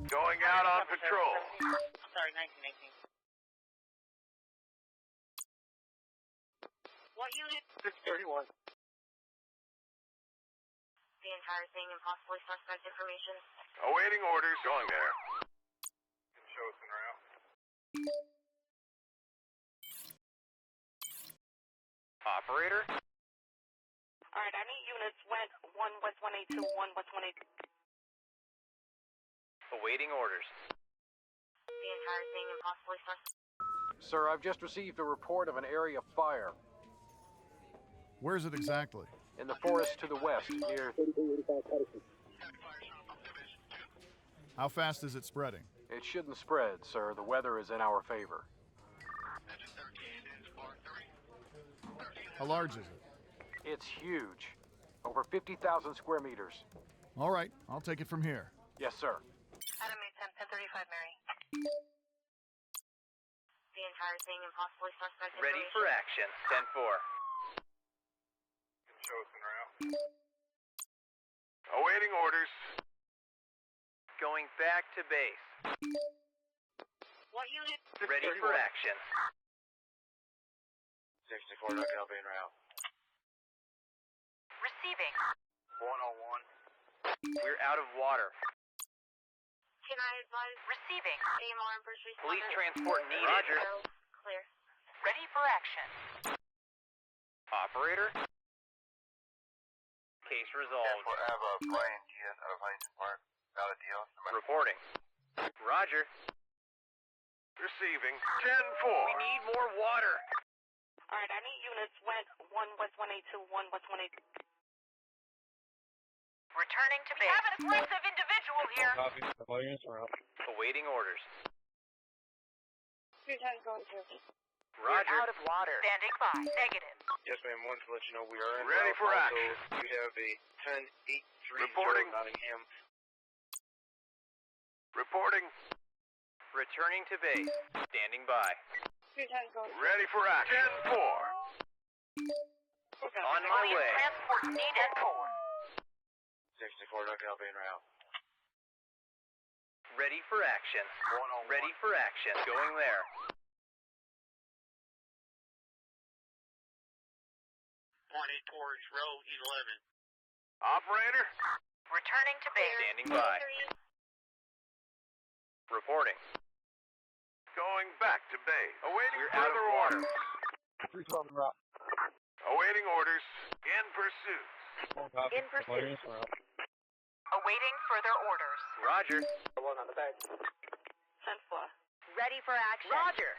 Going out on patrol. Sorry, 1918. What unit? 631. The entire thing and possibly suspect information. Awaiting orders. Going there. Can show us en route. Operator? Alright, I need units went 1 West 182, 1 West 182. Awaiting orders. The entire thing and possibly suspect. Sir, I've just received a report of an area fire Where is it exactly? in the forest to the west, near... How fast is it spreading? It shouldn't spread, sir. The weather is in our favor. How large is it? It's huge. Over 50,000 square meters. All right, I'll take it from here. Yes, sir. Adam 1035, Mary. The entire thing and possibly suspect Ready information. for action. 10-4. Can show us en route. Awaiting orders. Going back to base. What unit? Ready for action. 64, Duck Alpha en route. Receiving. 101. We're out of water. Can I advise? Receiving. AMR and first responder. Police transport needed. Roger. Clear. Ready for action. Operator? Case resolved. Forever, Brian Diaz out of Huntington Park. Got a deal. Reporting. Roger. Receiving. 10-4. We need more water. Alright, I need units went 1 West 182, 1 West 182. Returning to base. We have an aggressive individual here. Copy. All units are out. Awaiting orders. 2 times going to. Roger. We're out of water. Standing by. Negative. Yes, ma'am. Wanted to let you know we are in Ready route. for Also, action. You have a 10-830 Reporting. Nottingham. Reporting. Returning to base. Standing by. 2 times going to. Ready for action. 10-4. On my way. Transport needed. 64, Duck Alpha en route. Ready for action. 101. Ready for action. Going there. Pointing towards row 11. Operator? Returning to base. Standing by. Reporting. Going back to base. Awaiting further orders. 312 en route. Awaiting orders. In pursuit. In pursuit. Awaiting further orders. Roger. One on the back. 10-4. Ready for action. Roger.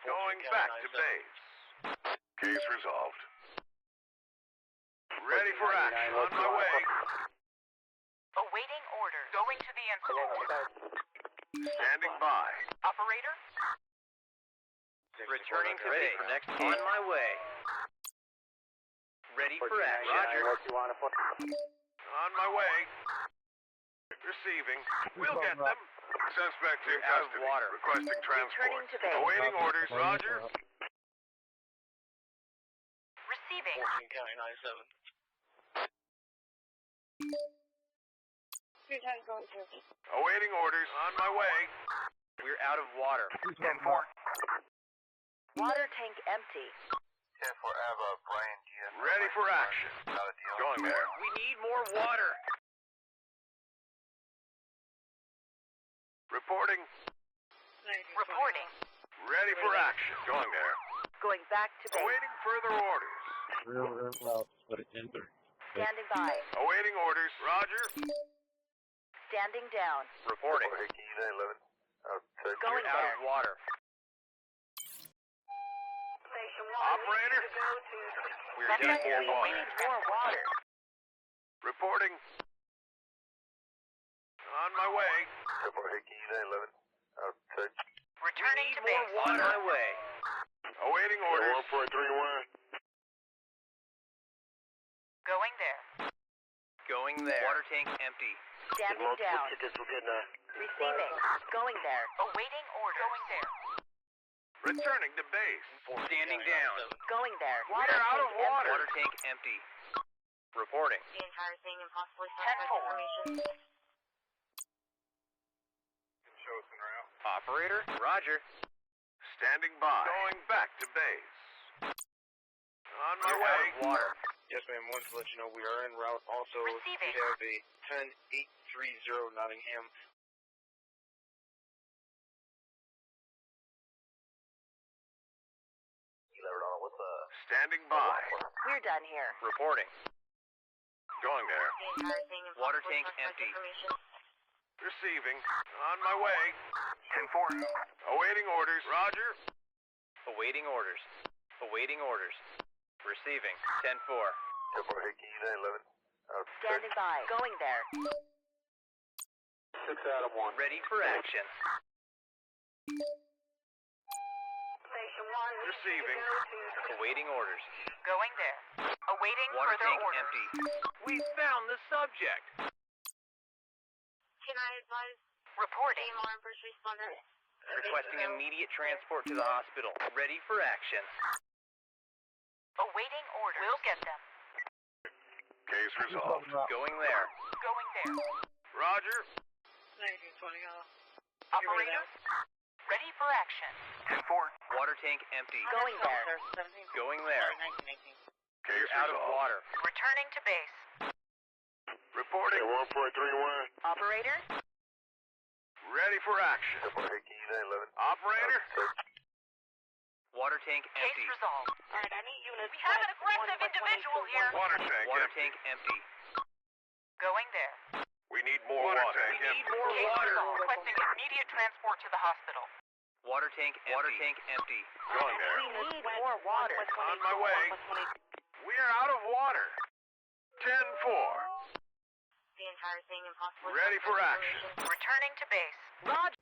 Going back to base. Case resolved. Ready for action. On my way. Awaiting orders. Going to the incident. Standing by. Operator. Returning to base. For next case. On my way. Ready for action. Roger. On my way. Receiving. We'll get them. Suspect in out of custody. water. Requesting transport. Returning to base. Awaiting orders. Roger. Receiving. 14 County 97. 2 times going to. Awaiting orders. On my way. We're out of water. 10-4. Water tank empty. 10 forever, Brian Diaz. Ready for action. Got a deal. Going there. We need more water. Reporting. Reporting. Ready for action. Going there. Going back to base. Awaiting further orders. Standing by. Awaiting orders. Roger. Standing down. Reporting. Going We're out there. of water. Operator. We're getting more We water. need more water. Reporting. On my way. Returning to More base. water. On my way. Awaiting orders. Going there. Going there. Water tank empty. Standing down. Receiving. Going there. Awaiting orders. Going there. Returning to base. Standing down. Going there. We're out of water. Water tank empty. Reporting. The entire thing and possibly suspect information. Operator? Roger. Standing by. Going back to base. On my You're way. out of water. Yes, ma'am. Wanted to let you know we are en route. Also, Receiving. we have a 10830 Nottingham. Standing by. We're done here. Reporting. Going there. Water tank empty. Receiving. On my way. 10-4. Awaiting orders. Roger. Awaiting orders. Awaiting orders. Receiving. 10-4. 10-4, hey, can you 11? Standing by. Going there. 6 out of 1. Ready for action. Receiving. Awaiting orders. Going there. Awaiting Water further tank orders. empty. We found the subject. Can I advise Reporting. AMR and first responder? Requesting immediate transport to the hospital. Ready for action. Awaiting orders. We'll get them. Case resolved. Going there. Going there. Roger. 1920, Operator. Ready for action. 10-4. Water tank empty. Going there. Going there. 1918. Case You're out of resolved. water. Returning to base. Reporting. 1.31. Operator. Ready for action. 10-4, hey, can you 11? Operator. Water tank Case empty. resolved. Alright, I need units. We have an aggressive individual here. Water tank Water empty. tank empty. Going there. We need more water. We need more Case water. resolved. Requesting immediate transport to the hospital. Water tank empty. Water tank empty. Going there. We need more water. On my way. We are out of water. 10-4. The entire thing impossible. Ready for action. Returning to base. Roger.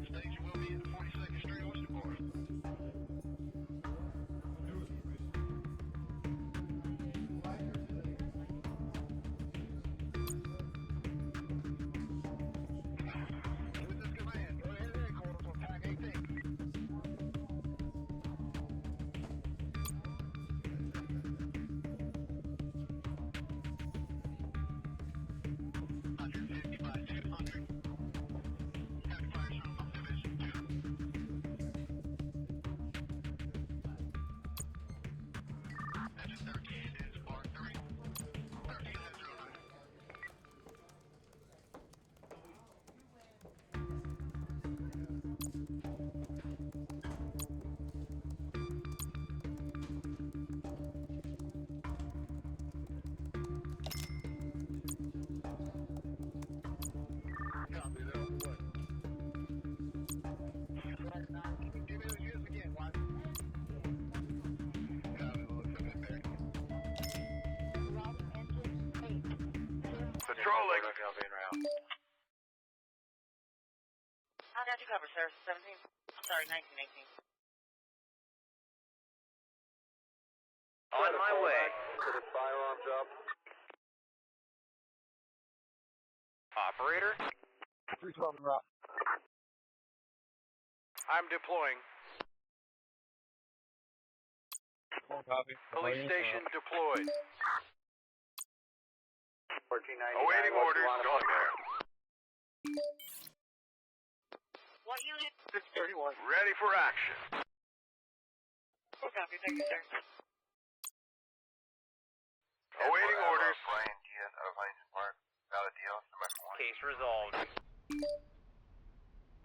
Station will be at 42nd Street, Oysterport. Witness command, go ahead and headquarters on tag 18. Patrolling. I got you covered, sir. 17. I'm sorry, 1918. On my way. Firearms up. Operator? 312 en route. I'm deploying. Copy. Police station deployed. 1499. Awaiting orders. Going there. What unit? 631. Ready for action. Copy, thank you, sir. Awaiting orders. Brian Diaz out of Huntington Park. Valid deal. Case resolved.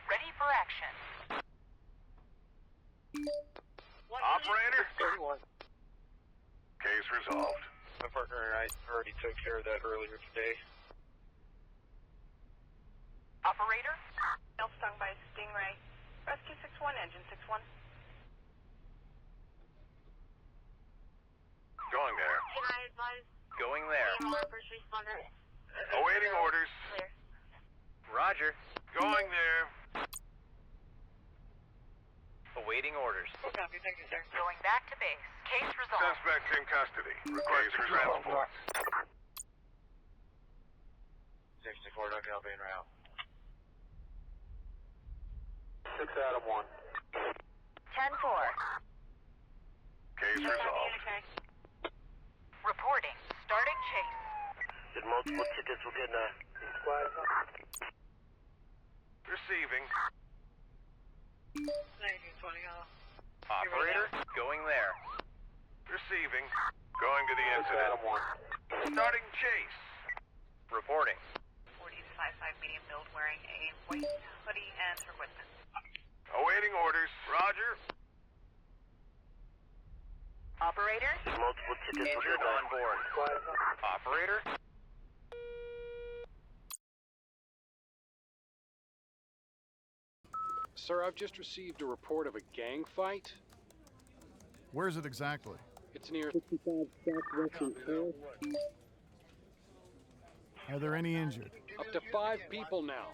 Ready for action. What Operator. 31. Case resolved. My partner and I already took care of that earlier today. Operator. Stung by Stingray. Rescue 61, engine 61. Going there. Can I advise Going there. AMR first responder? Awaiting orders. Clear. Roger. Going there. Awaiting orders. Copy, thank you, sir. Going back to base. Case resolved. Suspect in custody. Request for transport. 64, don't copy en route. 6 out of 1. 10-4. Case resolved. Reporting. Starting chase. Did multiple tickets will get Receiving. 1920, Operator, going there. Receiving. Going to the incident. 1. Starting chase. Reporting. 40-55 medium build wearing a white hoodie and her equipment. Awaiting orders. Roger. Operator? Did multiple tickets will get on board. Operator. Sir, I've just received a report of a gang fight. Where is it exactly? It's near. Are there any injured? Up to 5 people now.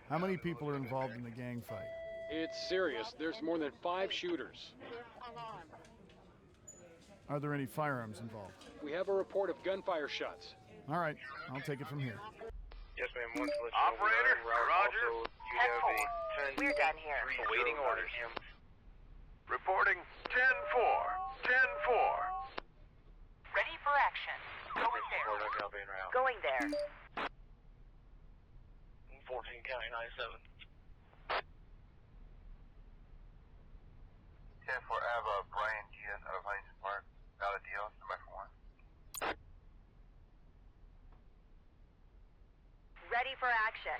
How many people are involved in the gang fight? It's serious. There's more than 5 shooters. Are there any firearms involved? We have a report of gunfire shots. All right, I'll take it from here. Yes, ma'am. One to Operator, Roger. Also, you have a 10. We're done here. Awaiting orders. Reporting 10-4. 10-4. Ready for action. Going there. Don't copy en route. Going there. 14 County 97. 10-4. I have a Brian Diaz out of Huntington Park. Out of deal. Number 1. Ready for action.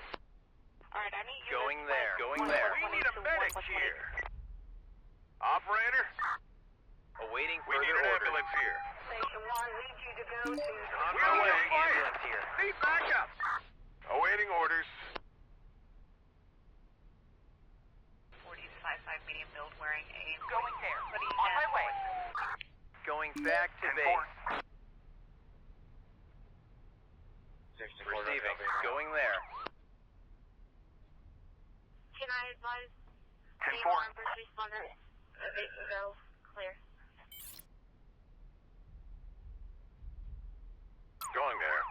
Alright, I need you Going there. Going there. We need a medic here. Operator, Awaiting we need further an orders. ambulance here. Station 1 needs you to go to... On We my need way. an ambulance here. Need backup. Awaiting orders. 40-55 medium build wearing a Going there. hoodie On and my way. Going back to 10-4. base. 64, Receiving. Going there. Can I advise 10-4. first responder? They can go clear. Going there.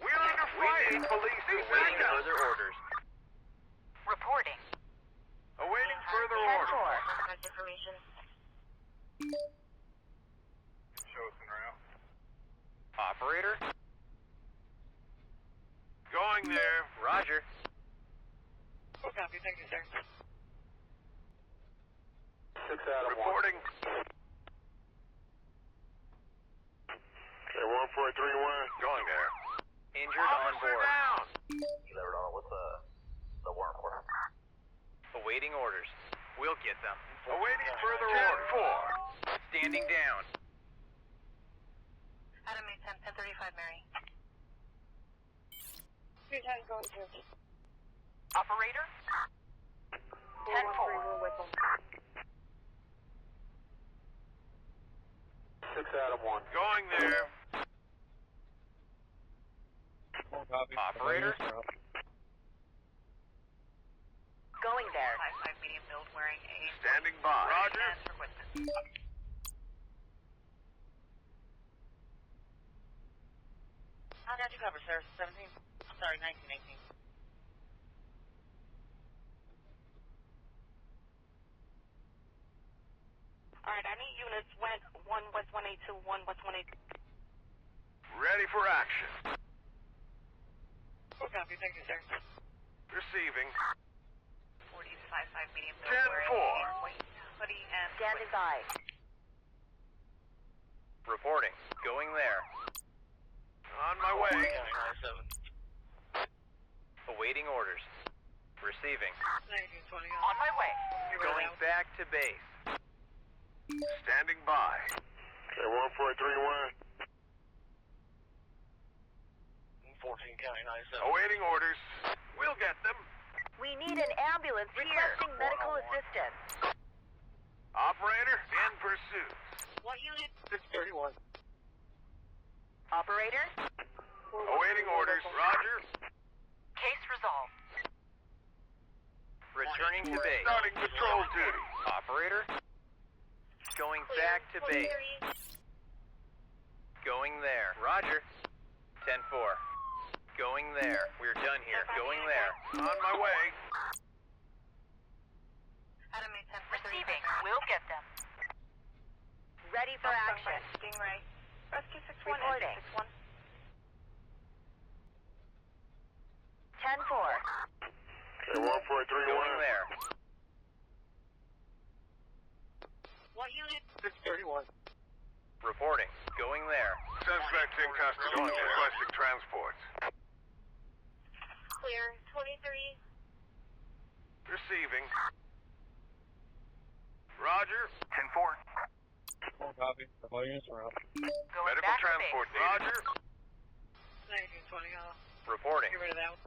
We're under We fire. need police. Need Awaiting backup. further orders. Reporting. Awaiting further 10-4. orders. Contact information. Show us en route. Operator. Going there. Roger. Full copy, thank you, sir. 6 out of 1. Reporting. Okay, 1431. Going there. Injured on Officer board. down. You never know what's the warrant for. Awaiting orders. We'll get them. Awaiting further orders. 10-4. Standing down. Adam 810, 1035 Mary. 210 going to... Operator? 10-4. 6 out of 1. Going there. Operator. Going there. 55 medium build wearing a Standing by. Roger. and her equipment. How did you cover, sir? 17? I'm sorry, 1918. Alright, I need units went 1 West 182, 1 West 182. Ready for action. Full copy, thank you, sir. Receiving. 40-55 medium build 10-4. wearing a white hoodie and... Standing by. Reporting. Going there. On my way. Awaiting orders. Receiving. 1920 On my way. Going back to base. Standing by. Okay, 1431. 14 County 97. Awaiting orders. We'll get them. We need an ambulance requesting medical assistance. Operator, in pursuit. What unit? 631. Operator? Awaiting orders. Roger. Case resolved. Returning to base. Starting patrol duty. Operator. Going back to base. Going there. Roger. 10-4. Going there. We're done here. Going there. On my way. Adam 810 Receiving. We'll get them. Ready for action. Stingray. Rescue 61, Reporting. engine 61. 10-4. Going there. What unit? 631. Reporting. Going there. Suspects in custody. Requesting transports. Clear. 23. Receiving. Roger. 10-4. Copy. All units are up. Going Medical back to transport base. needed. Roger. 1920, Reporting. get rid of that one.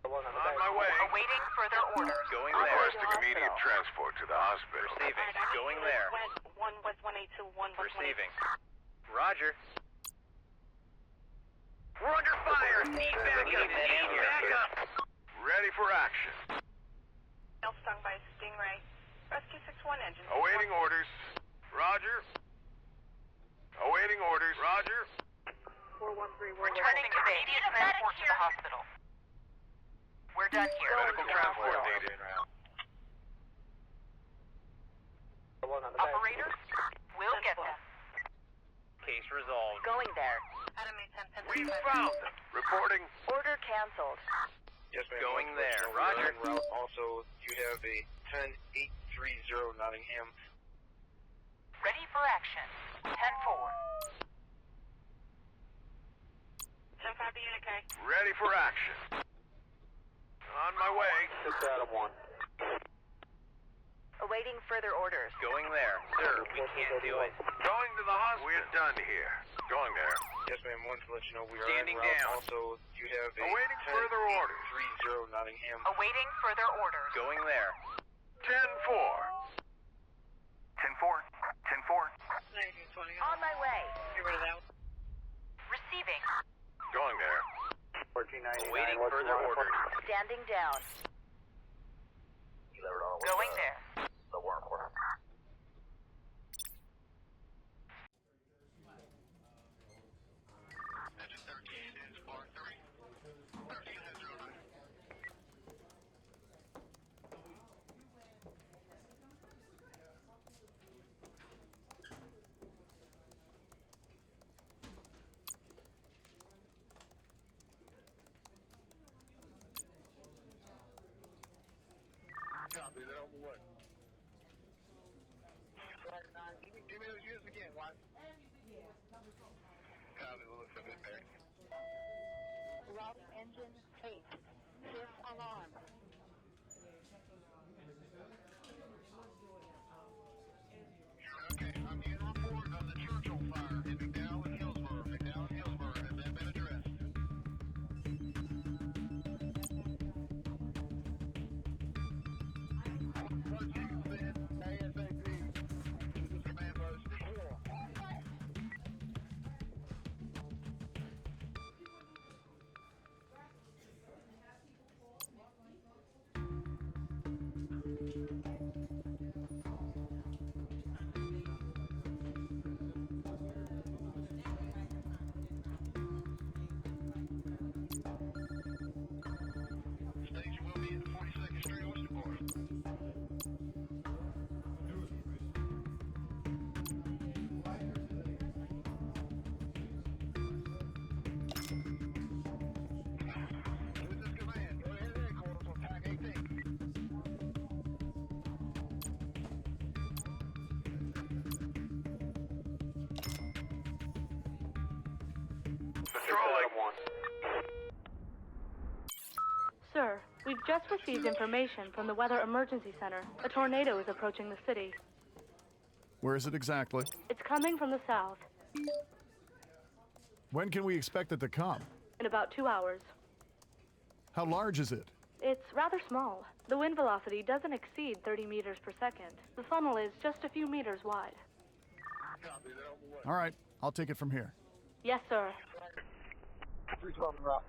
On my way. Awaiting further orders. Going there. Requesting immediate transport to the hospital. Receiving. Going there. West 182, 1 West Receiving. Roger. We're under fire! Need backup! Need backup! Ready for action. stung by a stingray. Rescue 61, engine. Awaiting orders. Roger. Awaiting orders. Roger. 413, Returning to base. Need a transport to the hospital. We're done here. Medical transport needed. Operator, we'll get them. Case resolved. Going there. Adam 810 We found them. Reporting. Order canceled. Yes, ma'am. Going Once there. we're Roger. en route. Also, you have a 10830 Nottingham. Ready for action. 10-4. 10-5 unit K. Ready for action. On my way. 6 Adam 1. Awaiting further orders. Going there. Sir, we can't do it. Going to the hospital. We're done here. Going there. Yes, ma'am. Wanted to let you know we are Standing en route. down. Also, you have a Awaiting further orders. 10830 Nottingham. Awaiting further orders. Going there. 10-4. 10-4. 10-4. 1920, On my way. get rid of that one. Receiving. Going there. 1499. Awaiting further orders. Standing down. Going there. Engine 13 is bar 3. 13 has 09. Copy that on the way. Give me those units again, White. Copy, we'll look for this there. Route engine 8. Fifth alarm. Okay, I'm getting a report on the Churchill fire in McDowell and Hillsborough. McDowell and Hillsborough, has that been addressed? Command post 4. Station will be at 42nd Street, Oysterboro. Witness command, go ahead headquarters on tag 18. Patrolling. Sir, we've just received information from the Weather Emergency Center. A tornado is approaching the city. Where is it exactly? It's coming from the south. When can we expect it to come? In about 2 hours. How large is it? It's rather small. The wind velocity doesn't exceed 30 meters per second. The funnel is just a few meters wide. Copy that on the way. All right, I'll take it from here. Yes, sir. 312 en route.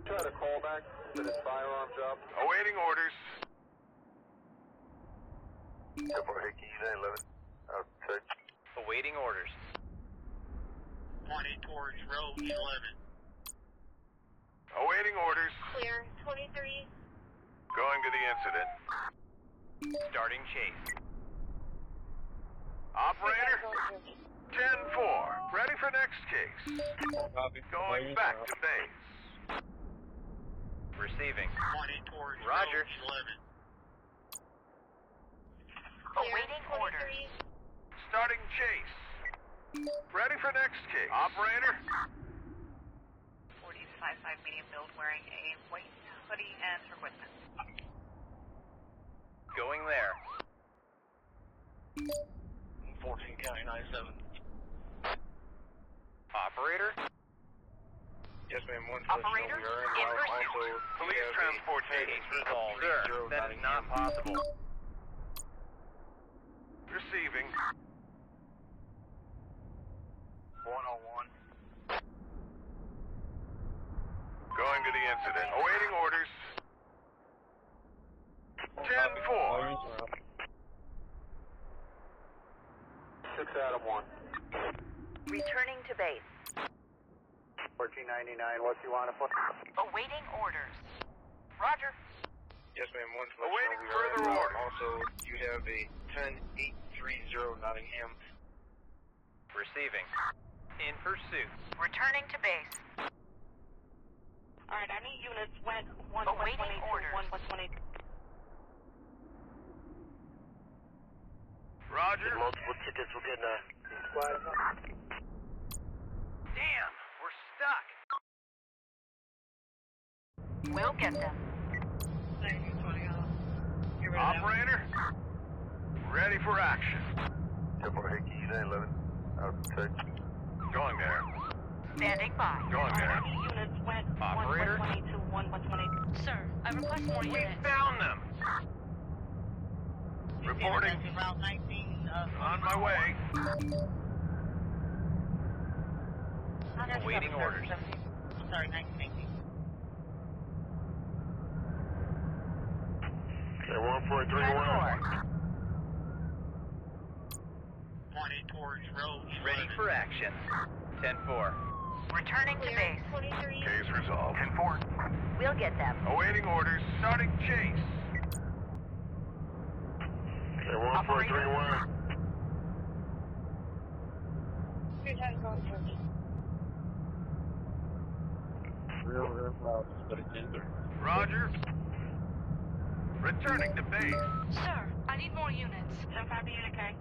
Try to call back to this firearms job. Awaiting orders. Go for Hickey, 11. Awaiting orders. towards road 11. Awaiting orders. Clear. 23. Going to the incident. Starting chase. Operator, 10-4. Ready for next case. Going back to base. Receiving. Pointing towards Roger. road 11. Awaiting orders. Starting chase. Ready for next case. Operator, 40 to 55 medium build wearing a white hoodie and equipment. Going there. 14 County 97. Operator. Yes, ma'am. One Operator, in pursuit. police transportation. Case resolved. Sir, that is not possible. Receiving. 101. Going to the incident. Awaiting orders. 10-4. 6 out of 1. Returning to base. 1499, what you want to put? Awaiting orders. Roger. Yes, ma'am. One Awaiting further orders. Also, you have a 10830 Nottingham. Receiving. In pursuit. Returning to base. Alright, I need units went Awaiting 122, orders. 122. Roger. Multiple tickets, we're getting a... Damn, we're stuck. We'll get them. Operator, ready for action. 10-4, Hickey, 911. Out of check. Going there. Standing by. Going there. I need units went Operator? 122, 122. Sir, I request more We units. found them. Reporting. Route 19. On my way. Awaiting orders. I'm sorry, 1918. Okay, 1431. 10-4. Pointing towards road 11. Ready for action. 10-4. Returning to base. 23. Case resolved. 10-4. We'll get them. Awaiting orders. Starting chase. Okay, 1431. Roger. Returning to base. Sir, I need more units. 10-5 unit K.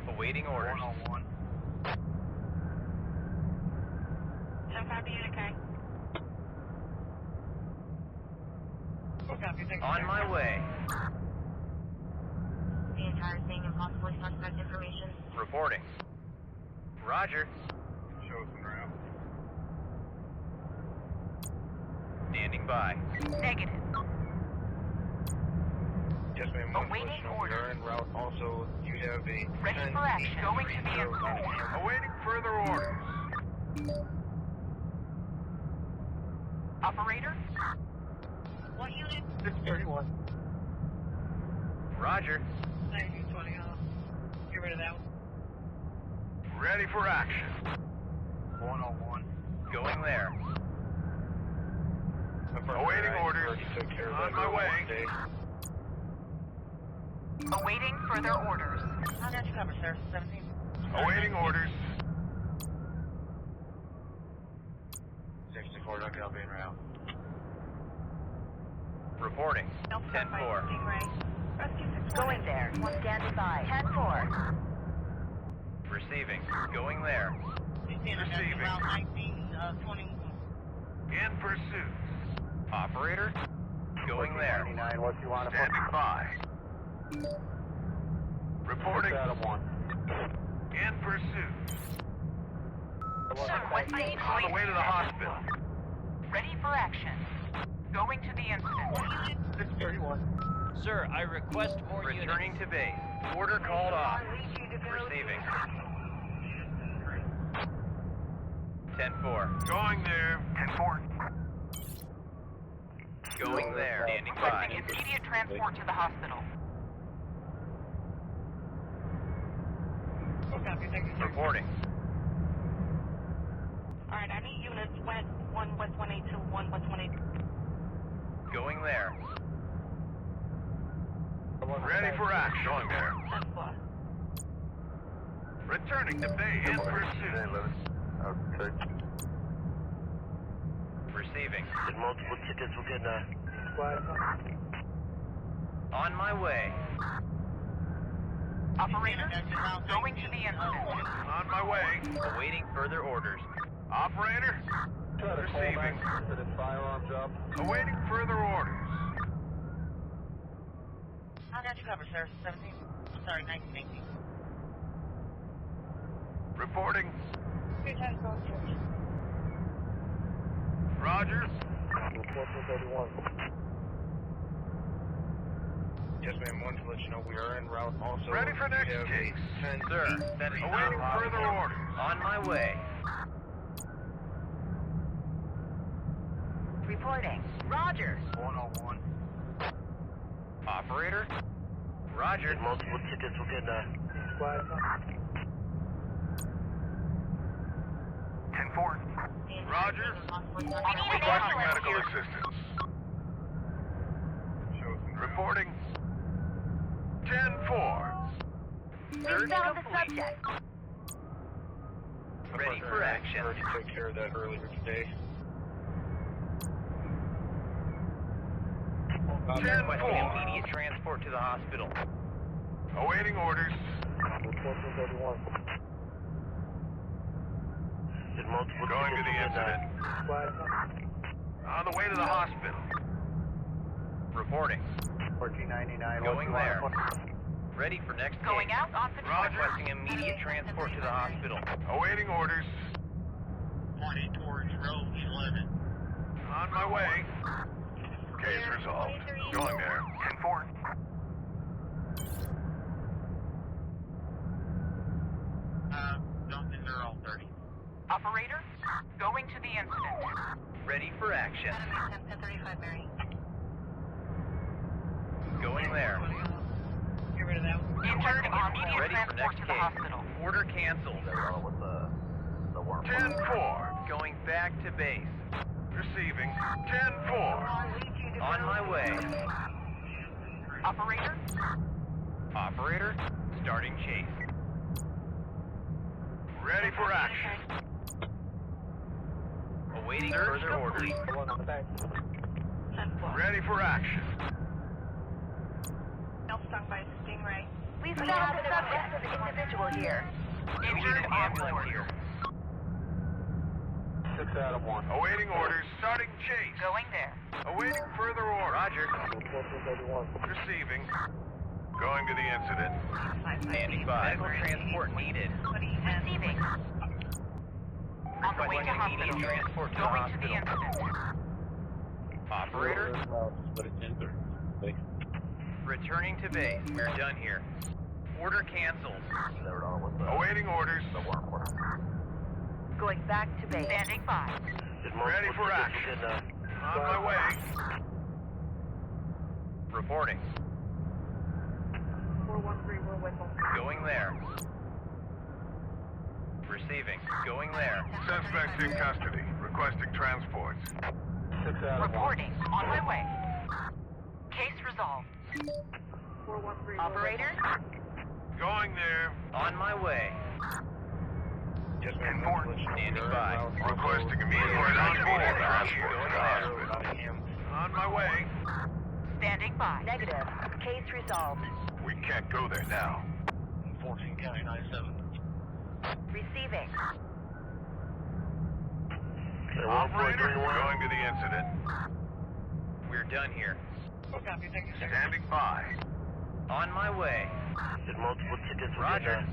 Awaiting orders. 101. 10-5 unit K. On my way. The entire thing and possibly suspect information. Reporting. Roger. Show us en route. Standing by. Negative. Yes, ma'am. Awaiting orders. You're en route. Also, you have a Ready for action. Going to the incident. Awaiting further orders. Operator? What unit? 631. Roger. 1920. Get rid of that one. Ready for action. 101. Going there. Awaiting orders. Already took care of On that my girl way. one day. Awaiting further orders. I'll get you covered, sir. 17. Awaiting orders. 64, Duck I'll be en route. Reporting. 10-4. Stingray. Rescue 6. Going there. Standing by. 10-4. Receiving. Going there. Receiving. Route 1920. In pursuit. Operator. Going there. 99, what you want to put? Standing by. Reporting. 6 out of 1. In pursuit. Sir, what's the On the way to the hospital. Ready for action. Going to the incident. 631. Sir, I request more Returning to base. Order called off. Receiving. 10-4. Going there. 10-4. Going there. Standing by. Requesting immediate transport to the hospital. Copy. Reporting. Alright, I need units west 1 West 182, 1 West 182. Going there. Ready for action. Going there. 10-4. Returning to base in pursuit. Receiving. Multiple tickets, we're getting On my way. Operator, going to the incident. On my way. Awaiting further orders. Operator. Receiving. Awaiting further orders. I'll got you covered, sir. 17. I'm sorry, 1918. Reporting. 3 times going church. Roger. Yes, ma'am. Wanted to let you know we are en route. Also, Ready for next case. Sir, sending Awaiting further orders. On my way. Reporting. Roger. 101. Operator. Roger. Multiple tickets, we're getting 10-4. Roger. Requesting medical assistance. Reporting. 10-4. Search found the complete. subject. Ready for action. Already took care of that earlier today. 10-4. Requesting immediate transport to the hospital. Awaiting orders. Multiple Going to the incident. On the way to the hospital. Reporting. 1499. Going there. Ready for next Going case. out on patrol. Roger. Requesting immediate transport to the hospital. Awaiting orders. Pointing towards road 11. On my way. Case resolved. Going there. 10-4. Don't think they're all 30. Operator, going to the incident. Ready for action. 1035, Mary. Going there. Get rid of that one. Injured on immediate Ready for transport next to the case. hospital. Order canceled. 10-4. Going back to base. Receiving. 10-4. On my way. Operator, Operator. Starting chase. Ready for action. Awaiting Search further orders. complete. 10-4. Ready for action. Male stung by a stingray. We've found the subject of the individual here. We need injured an on ambulance board. here. 6 out of 1. Awaiting orders. Starting chase. Going there. Awaiting further orders. Roger. Receiving. Going to the incident. Standing by. Medical transport needed. Receiving. On the way to Requesting immediate hospital. transport to the Going to the hospital. incident. Operator. Returning to base. We're done here. Order canceled. Awaiting orders. Going back to base. Standing by. Ready for action. On my way. Reporting. 413, we're with them. Going there. Receiving. Going there. Suspect in custody. Requesting transports. 6 out of 1. Reporting. On my way. Case resolved. 413, Operator, Going there. On my way. Yes, ma'am. 10-4. Standing by. Requesting immediate transport to the hospital. On my way. standing by. Negative. Case resolved. We can't go there now. 14 County 97. Receiving. Operator. Going to the incident. We're done here. Copy, thank you, sir. Standing by. On my way. Multiple tickets. Roger.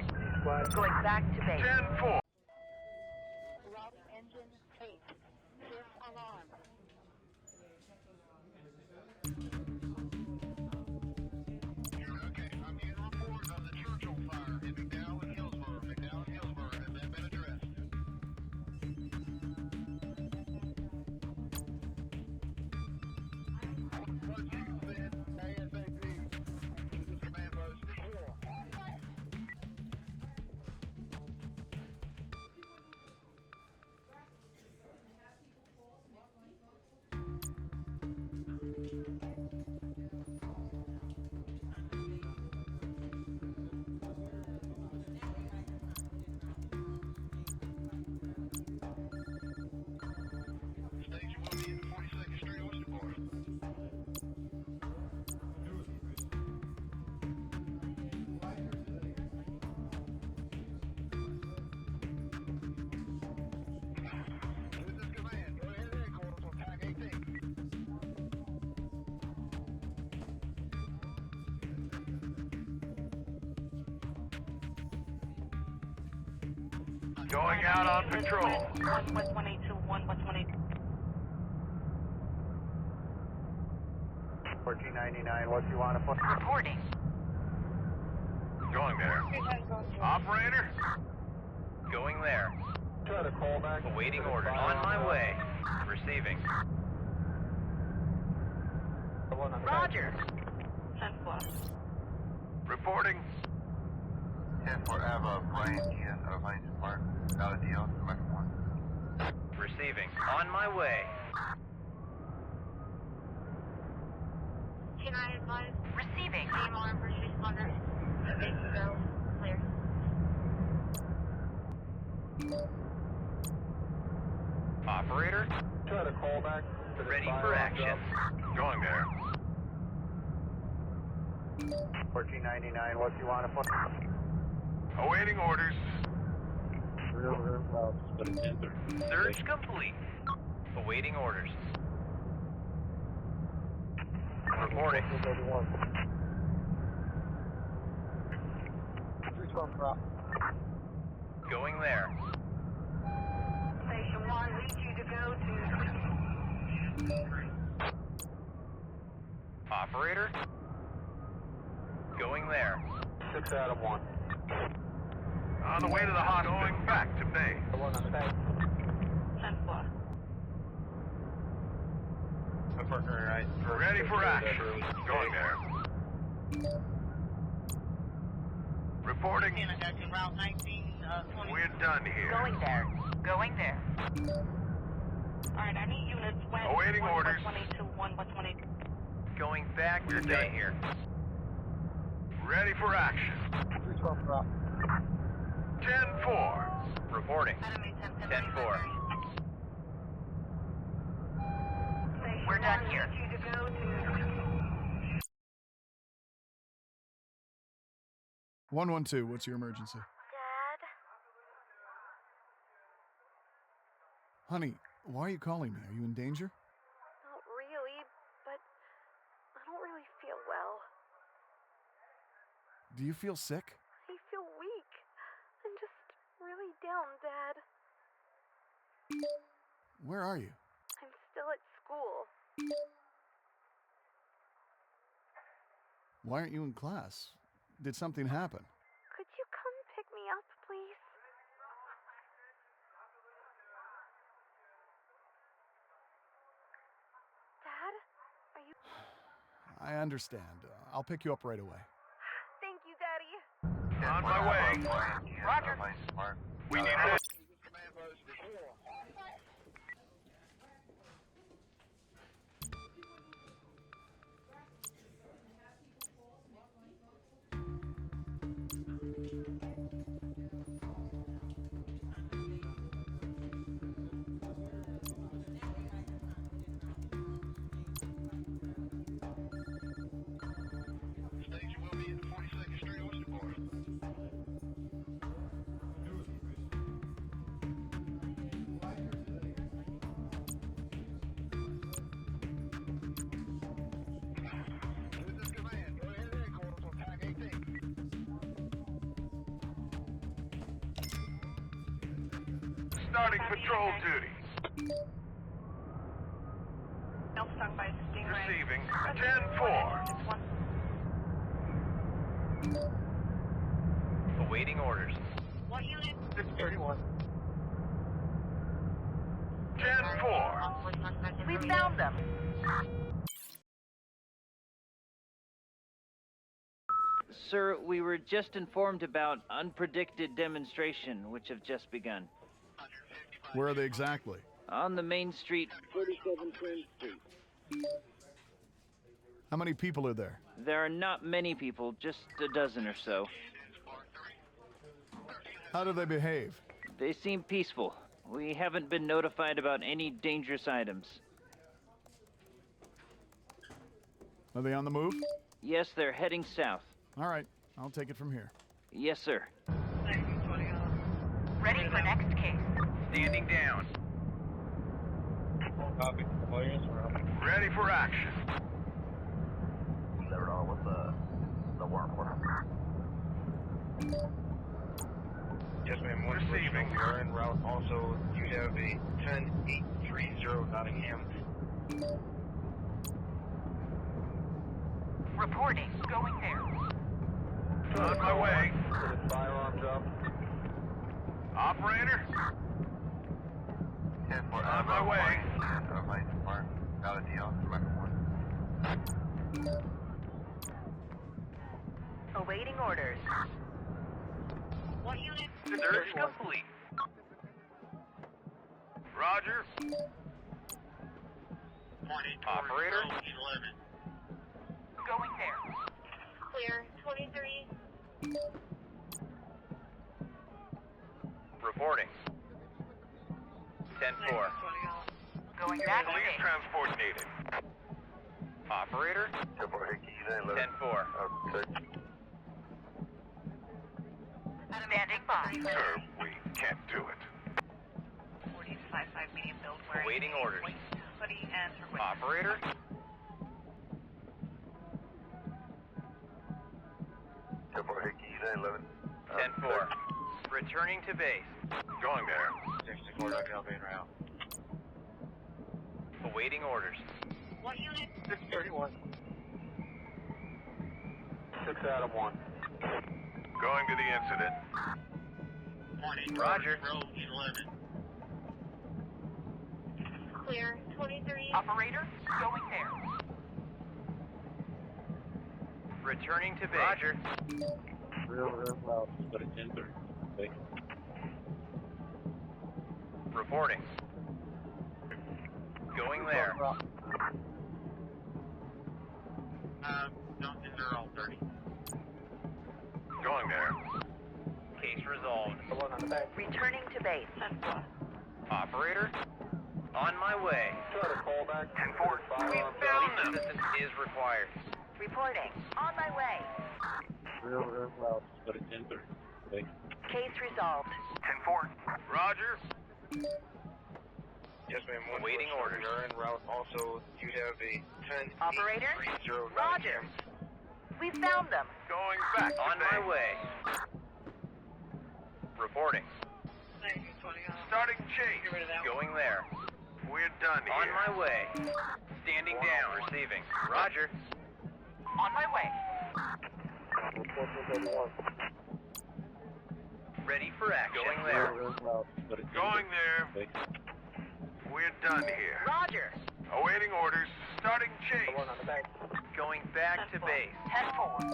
Going back to base. 10-4. Routing engine, tape. Fifth alarm. Okay, I'm getting a report of the Churchill fire in McDowell and Hillsborough. McDowell and Hillsborough. Has that been addressed? Going out on patrol. 1 West 182, 1 West 182. 1499, what you want to put? Reporting. Going there. Operator? Going there. Try to call back. Awaiting orders. On my way. Receiving. Roger. 10-4. Reporting. 10-4, I have a Brian Ian of Heinz Park. Got a deal. Receiving. On my way. Can I advise? Receiving. AMR first responder. Ready to go. Clear. Operator? Try to call back. Ready for action. Going there. 1499, what you want to put? Awaiting orders. Search complete. Awaiting orders. Reporting. Going there. Station 1 leads you to go to... Operator? Going there. 6 out of 1. On the way to the hospital. Going back to base. 10-4. Ready for action. Going there. Reporting. I got you route 1920. We're done here. Going there. Going there. Alright, I need units west. Awaiting 1 orders. West 182, 1 West 182. Going back to stay here. Ready for action. 10-4. Reporting. Enemy 10-4. We're done here. Leads you to go to... 112, what's your emergency? Dad? Honey, why are you calling me? Are you in danger? Not really, but I don't really feel well. Do you feel sick? I feel weak. I'm just really down, Dad. Where are you? I'm still at school. Why aren't you in class? Did something happen? Could you come pick me up, please? Dad? Are you... I understand. I'll pick you up right away. Thank you, Daddy. On my way. Roger. We need help. Station will be in 42nd Street, Oyster Bar. This is command. Go ahead, headquarters on tag 18. Starting patrol duty. Stung by stingray. Receiving. Rescue 10-4. 161. Awaiting orders. What unit? 631. 10-4. We found them. Sir, we were just informed about unpredicted demonstration, which have just begun. Where are they exactly? On the main street, 47 Trent Street. How many people are there? There are not many people, just a dozen or so. How do they behave? They seem peaceful. We haven't been notified about any dangerous items. Are they on the move? Yes, they're heading south. All right, I'll take it from here. Yes, sir. Ready for next case. Standing down. Copy. Ready for action. Never know what the warrant for. 10-4, Yes, ma'am. Receiving. We are en route. Also, you have a 10-830 Nottingham. Reporting. Going there. On my way. Firearms up. Operator? 10-4. On my way. Valid deal. Record 1. Awaiting orders. What unit? Search complete. Roger. Operator? 11. Going there. Clear. 23. Reporting. 10-4. Going back to Police base. transport needed. Operator? 10-4. Standing by. Sir, we can't do it. 40-55 medium build wearing. Awaiting orders. White hoodie and her white. Operator? Hickey, 11. 10-4. Returning to base. Going there. 64, Dr. Albion route. Awaiting orders. What unit? 631. 6 out of 1. Going to the incident. Roger. Road 11. Clear. 23. Operator, going there. Returning to base. Roger. Real loud, but it's 10-3. Reporting. Going there. Duncan, they're all 30. Going there. Case resolved. Returning to base. Operator? On my way. Try to call back. 10-4. We found them. Assistance is required. Reporting. On my way. Real loud, but it's 10-3. Case resolved. 10-4. Roger. Yes, ma'am. Awaiting orders. We are en route. Also, you have a 10 Operator? 830 Roger. We found them. Going back to On base. my way. Reporting. Starting chase. Going there. We're done here. On my way. Standing down. Receiving. Roger. On my way. Ready for action. Going there. Going there. We're done here. Roger. Awaiting orders. Starting chase. Going back to base. 10-4.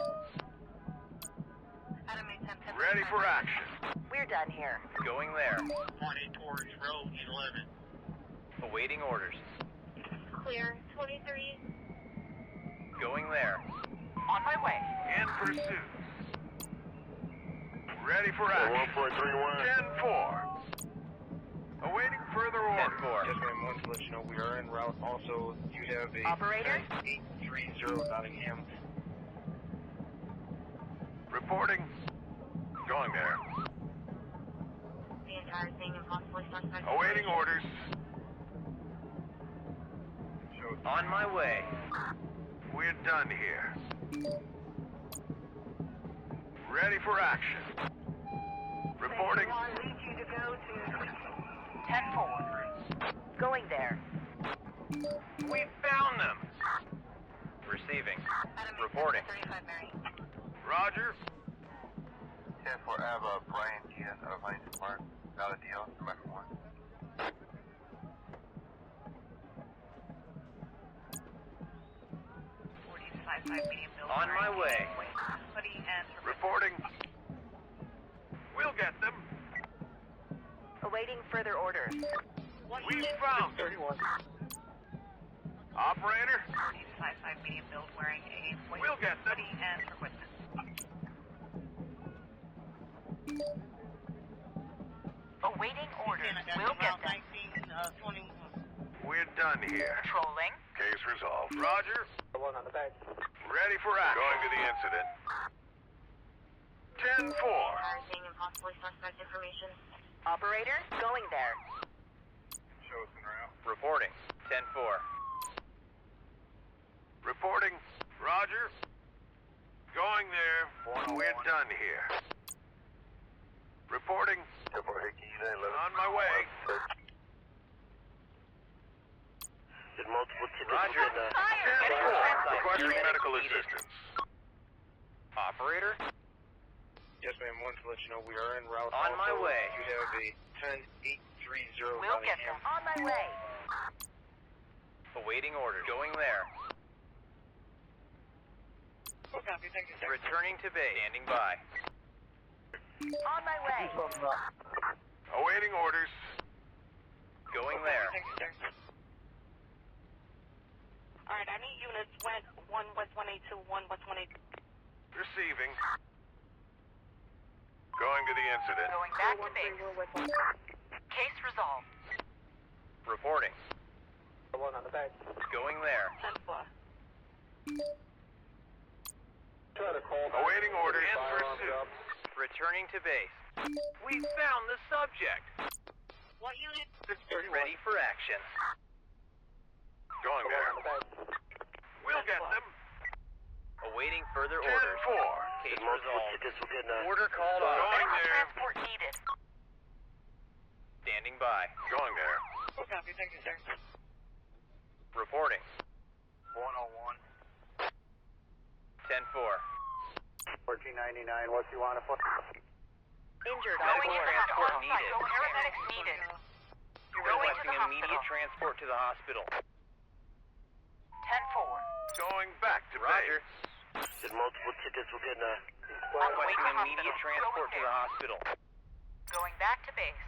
Ready for action. We're done here. Going there. Pointing towards road 11. Awaiting orders. Clear. 23. Going there. On my way. In pursuit. Ready for action. 10-4. Awaiting further orders. 10-4. Yes, ma'am. Wanted to let you know we are en route. Also, you have a Operator? 10-830 Nottingham. Reporting. Going there. The entire thing and possibly suspect. Awaiting orders. On my way. We're done here. Ready for action. Reporting. 10-4. Going there. We found them. Receiving. Reporting. Roger. 10-4 Ava, Brian Ian of Huntington Park. Valid deal. Record 1. On my way. Hoodie and her Reporting. We'll get them. Awaiting further orders. We found them. 31. Operator. 40-55 medium build wearing a white We'll get them. hoodie and her witness. Awaiting orders. We'll get them. 1921. We're done here. Patrolling. Case resolved. Roger. One on the back. Ready for action. Going to the incident. 10-4. Entire thing and possibly suspect information. Operator, going there. Show us en route. Reporting. 10-4. Reporting. Roger. Going there. We're done here. Reporting. let you know we are en route. On my way. You have a 10830. We'll get them. On my way. Awaiting orders. Going there. Full copy, thank you, sir. Returning to base. Standing by. On my way. Awaiting orders. Going there. Thank you, sir. Alright, I need units west 1 West 182, 1 West 182. Receiving. Going to the incident. Going back to base. Case resolved. Reporting. Going there. 10-4. Awaiting orders. In pursuit. Returning to base. We found the subject. What unit? Ready for action. Going there. We'll get them. Awaiting further orders. 10-4. Case resolved. Order called off. Going Medical there. transport needed. Standing by. Going there. Full copy, thank you, sir. Reporting. 101. 10-4. 1499, what you want to put? Injured. Medical Going into the transport hospital. needed. Paramedics needed. Going to Requesting the immediate hospital. transport to the hospital. 10-4. Going back to Roger. base. Did multiple tickets will get On the way Requesting to immediate hospital. transport to Going the there. hospital. Going back to base.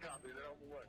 Copy, they're on the way.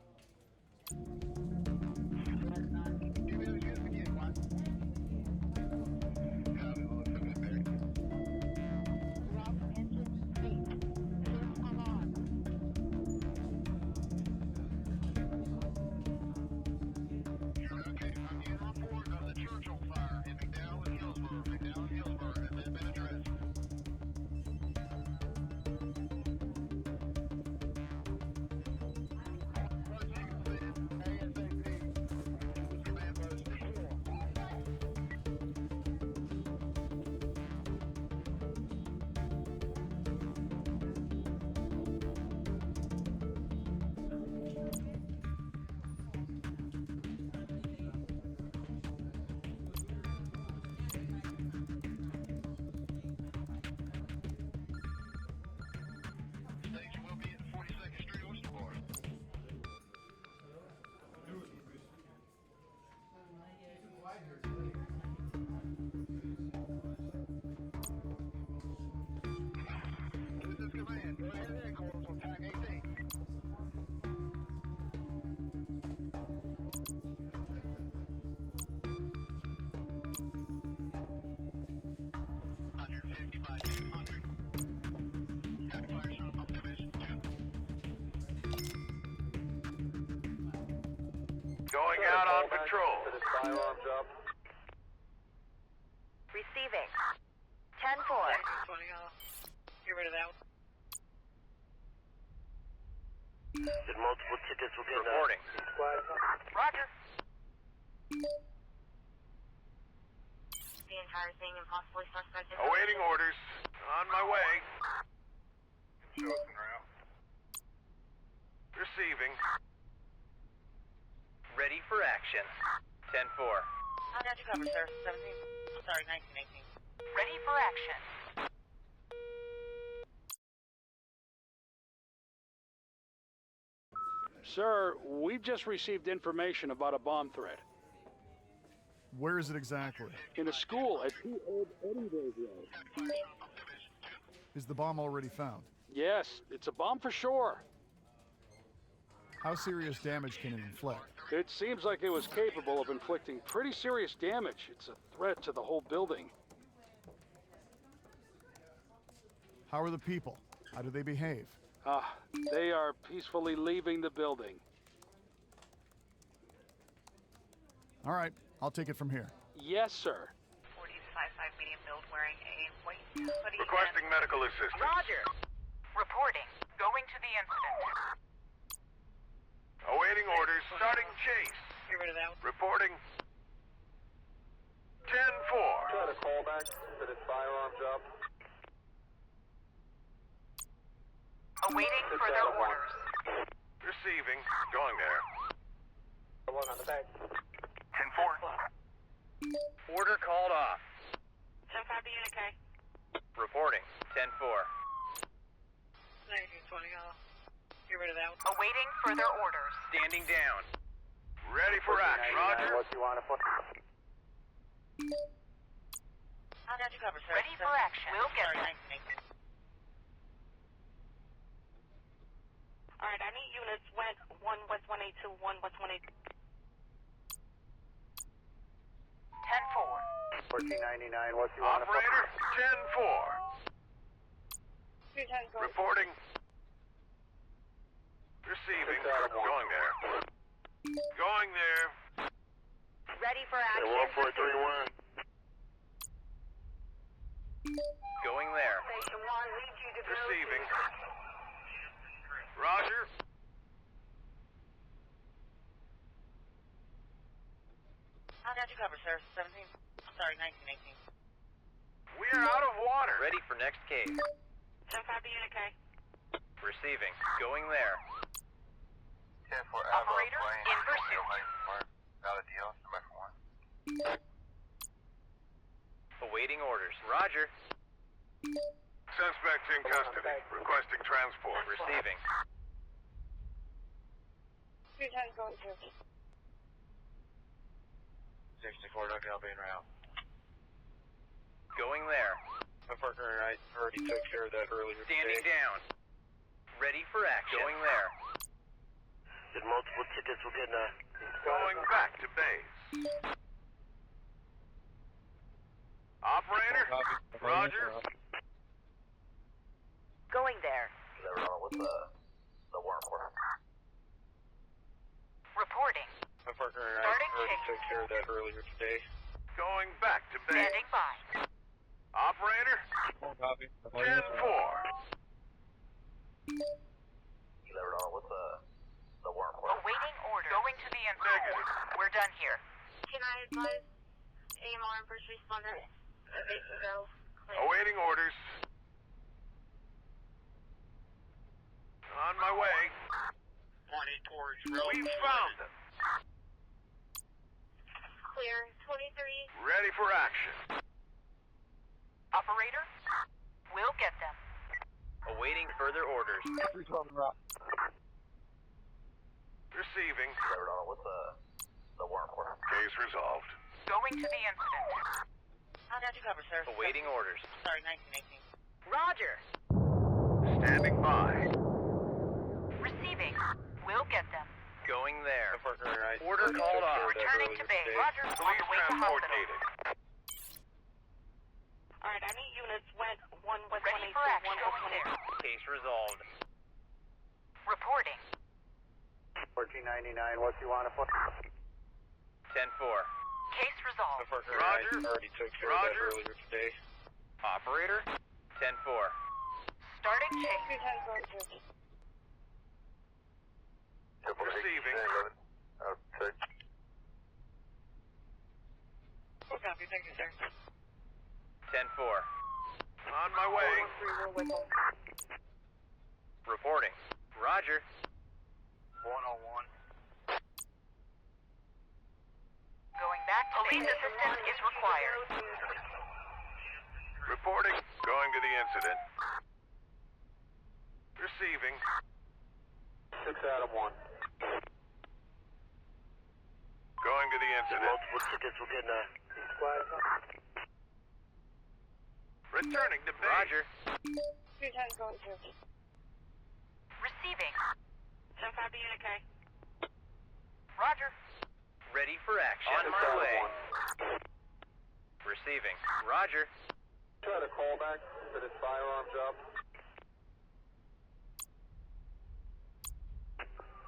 Going out on patrol. Firearms up. Receiving. 10-4. Get rid of that one. Did multiple tickets will get Reporting. Roger. The entire thing and possibly suspect. Awaiting orders. On my way. Receiving. Ready for action. 10-4. I'll have you cover, sir. 1918. Ready for action. Sir, we've just received information about a bomb threat. Where is it exactly? In a school at 2 Old Edinburgh Road. Is the bomb already found? Yes, it's a bomb for sure. How serious damage can it inflict? It seems like it was capable of inflicting pretty serious damage. It's a threat to the whole building. How are the people? How do they behave? They are peacefully leaving the building. All right, I'll take it from here. Yes, sir. 40-55 medium build wearing a white hoodie. Requesting medical assistance. Roger. Reporting. Going to the incident. Awaiting orders. Starting chase. Get rid of that one. Reporting. 10-4. Got a call back that it's firearms up. further orders. Receiving. Going there. 10-4. Order called off. 10-5 unit K. Reporting. 10-4. 1920, get rid of that one. Awaiting further orders. Standing down. Ready for action. Roger. I'll got you covered, sir. Ready for action. We'll get Sorry, them. 1918. Alright, I need units went 1 West 182, 1 West 182. 10-4. 1499, what's Operator, 10-4. Reporting. Receiving. Going there. Going there. Ready for action. 1431. Going there. Station 1 leads you to go Receiving. Roger. I'll got you covered, sir. 17. I'm sorry, 1918. We are out of water. Ready for next case. 10-5 unit K. Receiving. Going there. 10-4, Operator, in pursuit. Not a deal, somebody for one. Awaiting orders. Roger. Suspect in custody. Requesting transport. Receiving. 210 going to. 64, no copy en route. Going there. My partner and I already took care of that earlier Standing today. down. Ready for action. Going there. Did multiple tickets, we're getting a... Going back to base. Operator. Roger. Going there. What's the warrant for? Reporting. My partner and I Starting already chase. took care of that earlier today. Going back to base. Standing by. Operator. 10-4. What's the warrant for? Awaiting orders. Going to the incident. Negative. We're done here. Can I advise AMR and first responder? They can go. Awaiting orders. On my way. Pointing towards We found them. Clear. 23. Ready for action. Operator, we'll get them. Awaiting further orders. Receiving. What's the warrant for? Case resolved. Going to the incident. I'll got you covered, sir. Awaiting orders. Sorry, 1918. Roger. Standing by. Receiving. We'll get them. Going there. My partner and I Order already called took care off. of that Returning earlier to base. today. Roger. On Police the way to transport hospital. needed. Alright, I need units went 1 West Ready 182, for action. 1 West Going there. Case resolved. Reporting. 1499, what you want for? 10-4. Case My resolved. partner and Roger. I already took care of that Roger. earlier today. Operator. 10-4. Starting chase. 210 going to. Receiving. Full copy, thank you, sir. 10-4. On my way. 413, we'll whistle. Reporting. Roger. 101. Going back to police assistance is required. Reporting. Going to the incident. Receiving. 6 out of 1. Going to the incident. Multiple tickets, we're getting a... Returning to base. Roger. 210 going to. Receiving. 10-5 unit K. Roger. Ready for action. On my way. Receiving. Roger. Try to call back to this firearms up.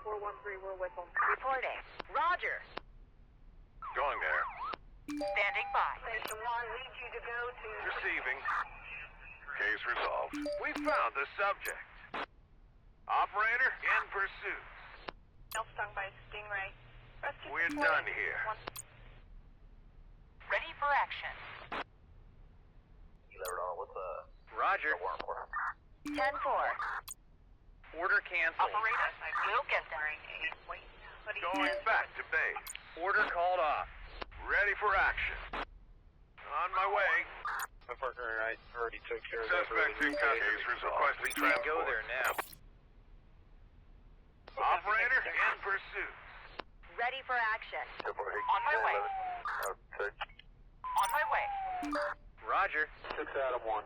413, we'll whistle. Reporting. Roger. Going there. Standing by. Station 1 leads you to go to. Receiving. Case resolved. We found the subject. Operator in pursuit. Stung by stingray. Rescue We're support. done here. Ready for action. What's the Roger. warrant for? 10-4. Order canceled. Operator, we'll get there. Going back to base. Order called off. Ready for action. On my way. My partner and I already took care of Suspect in custody. Requesting We can't go transport. there now. Operator in pursuit. Ready for action. On my way. On my way. Roger. 6 Adam 1.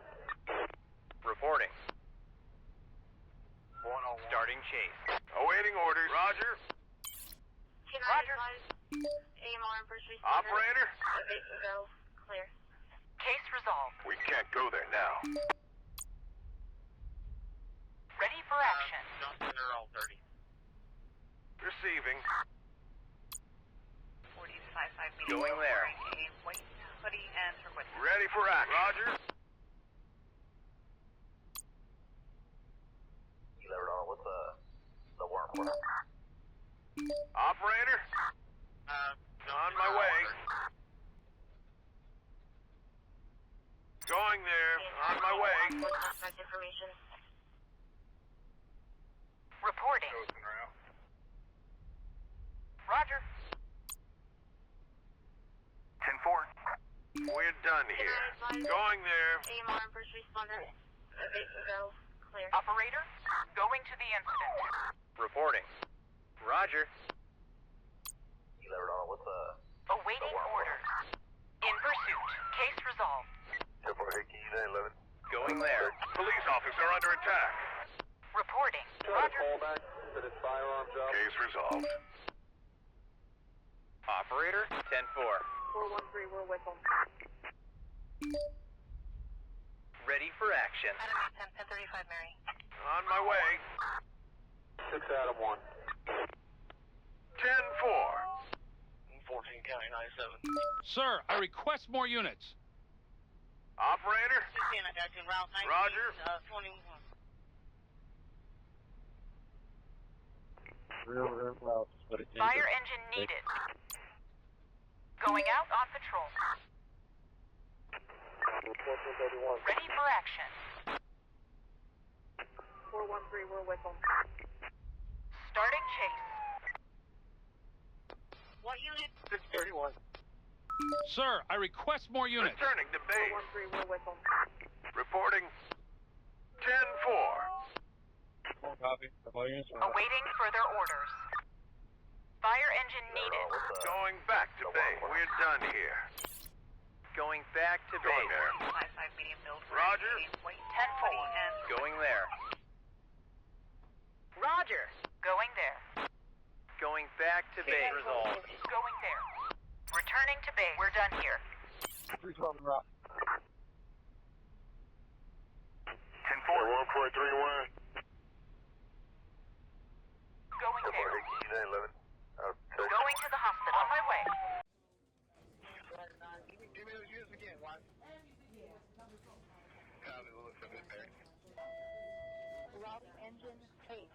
Reporting. 101. Starting chase. Awaiting orders. Roger. Roger. AMR and first responder. Operator. Go. Clear. Case resolved. We can't go there now. Ready for action. They're all 30. Receiving. 40-55 meeting. Going there. Wait. Hoodie and request. Ready for action. Roger. You let it on. What's the warrant for? Operator. On my way. Going there. On my way. Contact information. Reporting. Roger. 10-4. We're done here. Going there. AMR and first responder. Go. Clear. Operator, going to the incident. Reporting. Roger. You let it on. What's Awaiting orders. In pursuit. Case resolved. 10-4. Hey, can you 11? Going there. Police officer under attack. Reporting. Roger. Callback. That is firearms up. Case resolved. Operator, 10-4. 413, we're with them. Ready for action. Enemy 1035 Mary. On my way. 6 Adam 1. 10-4. 14 County 97. Sir, I request more units. Operator. 16, I got you. Route 19. Roger. 21. Fire engine needed. Going out on patrol. Ready for action. 413, we're with them. Starting chase. What unit? 631. Sir, I request more units. Returning to base. 413, we're with them. Reporting. 10-4. Awaiting further orders. Fire engine needed. Going back to base. We're done here. Going back to Going base. there. 55 medium build. Roger. Wait. 10-4. Hoodie and Going there. Roger. Going there. Going back to base. Resolved. Going there. Returning to base. We're done here. 10-4. 1431. Going there. Hey, can you 11? Going to the hospital. On my way. Give me those units again, what? Copy, we'll look for it there. Route engine 8.